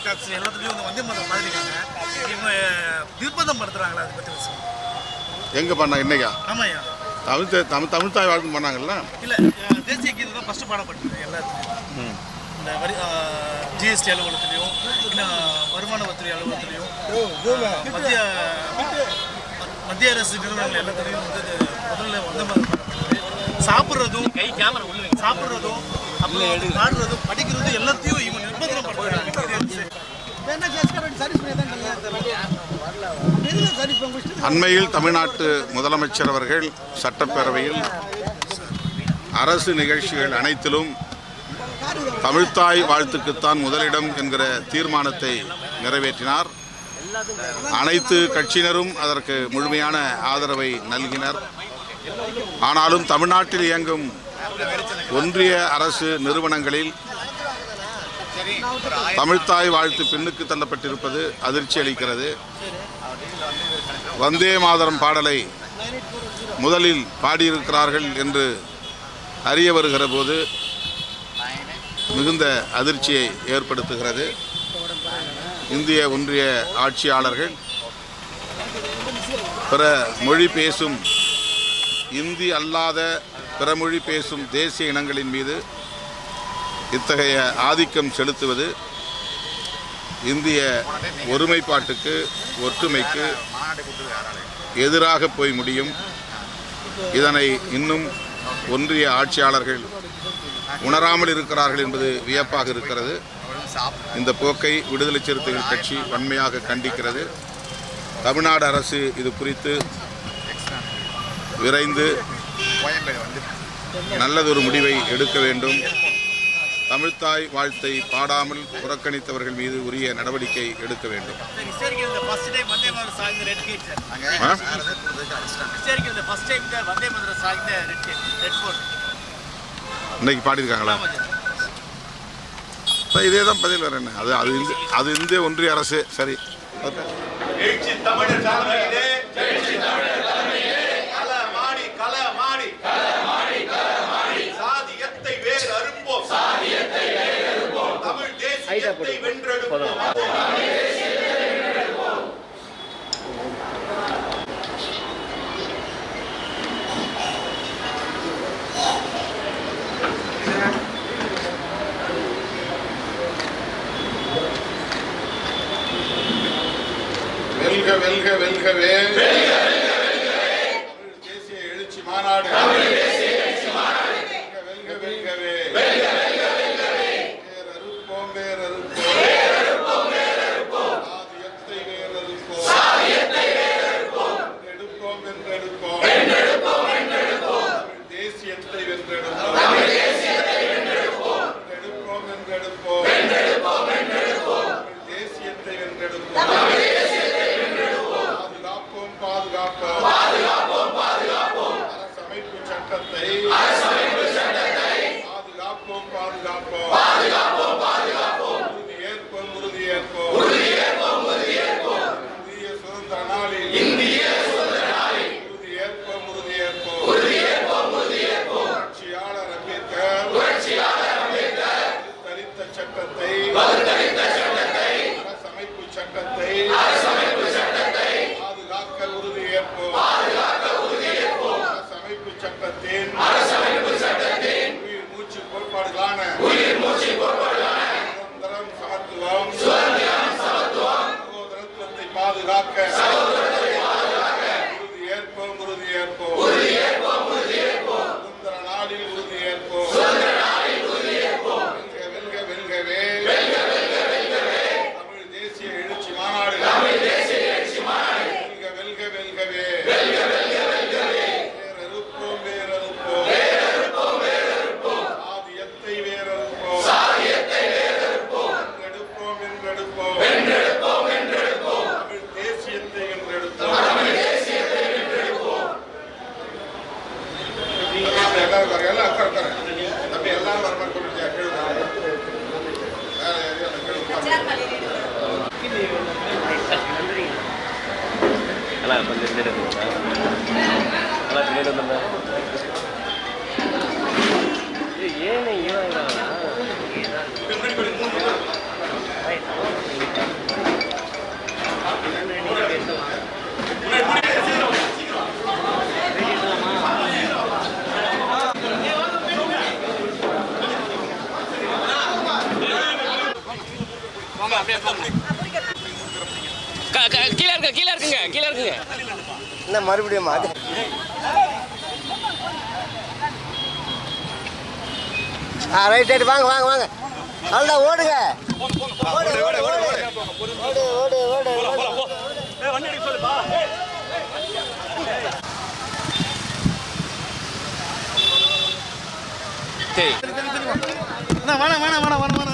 Tax எல்லாத்துலேயும் வந்து வந்தே மாதம் மாதிரிக்காங்க. இவங்க நிர்பந்தம் படுத்துறாங்களா? அதை பற்றி விஷயம் எங்கே பண்ணாங்க இன்னைக்கா? ஆமாய்யா, தமிழ் தாய் வாழ்த்து பண்ணாங்கல்ல. இல்லை, தேசிய கீதம் தான் ஃபஸ்ட்டு பாடப்பட்டது எல்லாத்துலேயும். இந்த ஜிஎஸ்டி அலுவலகத்துலேயும், இன்னும் வருமான வரித்துறை அலுவலகத்துலேயும், மத்திய அரசு நிறுவனங்கள் எல்லாத்துலேயும் வந்து முதல்ல வந்த மாதிரி சாப்பிட்றதும் சாப்பிட்றதும் அப்புறம் பாடுறதும் படிக்கிறதும் எல்லாத்தையும் இவங்க நிர்பந்தம் படுத்துறாங்க. அண்மையில் தமிழ்நாட்டு முதலமைச்சர் அவர்கள் சட்டப்பேரவையில் அரசு நிகழ்ச்சிகள் அனைத்திலும் தமிழ்த்தாய் வாழ்த்துக்குத்தான் முதலிடம் என்கிற தீர்மானத்தை நிறைவேற்றினார். அனைத்து கட்சியினரும் அதற்கு முழுமையான ஆதரவை நல்கினர். ஆனாலும் தமிழ்நாட்டில் இயங்கும் ஒன்றிய அரசு நிறுவனங்களில் தமிழ்த்தாய் வாழ்த்து பின்னுக்கு தள்ளப்பட்டிருப்பது அதிர்ச்சி அளிக்கிறது. வந்தே மாதரம் பாடலை முதலில் பாடியிருக்கிறார்கள் என்று அறிய வருகிற போது மிகுந்த அதிர்ச்சியை ஏற்படுத்துகிறது. இந்திய ஒன்றிய ஆட்சியாளர்கள் பிற மொழி பேசும் இந்தி அல்லாத பிற மொழி பேசும் தேசிய இனங்களின் மீது இத்தகைய ஆதிக்கம் செலுத்துவது இந்திய ஒருமைப்பாட்டுக்கு ஒற்றுமைக்கு எதிராக போய் முடியும். இதனை இன்னும் ஒன்றிய ஆட்சியாளர்கள் உணராமல் இருக்கிறார்கள் என்பது வியப்பாக இருக்கிறது. இந்த போக்கை விடுதலை சிறுத்தைகள் கட்சி வன்மையாக கண்டிக்கிறது. தமிழ்நாடு அரசு இது குறித்து விரைந்து நல்லதொரு முடிவை எடுக்க வேண்டும். தமிழ்த்தாய் வாழ்த்தை பாடாமல் புறக்கணித்தவர்கள் மீது உரிய நடவடிக்கை எடுக்க வேண்டும். இன்னைக்கு பாடியிருக்காங்களா? இதே தான் பதில். வேற என்ன? அது இந்திய ஒன்றிய அரசு. சரி, வெல்க வெல்க வெல்கவே தேசிய எழுச்சி மாநாடு. வெல்க வெல்கவே வேறறுப்போம் வேறறுப்போம் சாதியத்தை வேறறுப்போம் எடுப்போம் வென்றெடுப்போம் தேசியத்தை வென்றெடுப்போம் எடுப்போம் வென்றெடுப்போம் தேசியத்தை வென்றெடுப்போம் பாதுகாப்போம் அரசமைப்பு சட்டத்தை பாதுகாப்போம் உறுதியேற்போம் இந்திய சுதந்திர நாளில் உறுதியேற்போம் புரட்சியாளர் அம்பேத்கர் தரித்த சட்டத்தை அரசமைப்பு சட்டத்தை பாதுகாக்க உறுதியேற்போம். அரசமைப்பு சட்டத்தின் உயிர் மூச்சு கோட்பாடுகளான சுதந்திரம், சமத்துவம், சகோதரத்துவத்தை பாதுகாக்க உறுதியேற்போம். சுதந்திர நாளில் உறுதியேற்போம். வெல்கவே தமிழ் தேசிய எழுச்சி மாநாடு. வெல்கவே வேறறுப்போம் சாதியத்தை வேறறுப்போம் வென்றெடுப்போம் தமிழ் தேசியத்தை வென்றெடுப்போம். எல்லாம் தம்பி எல்லாம் வரமாறு ஏன் கீழே இருக்குங்க. என்ன மறுபடியும் அது ரைட் ரைட் வாங்க வாங்க வாங்க நல்லா ஓடுங்க ஓடு ஓடு ஓடு ஓடு ஓடு ஓடு சரி வேணாம் வேணாம் வேணாம் வேணாம்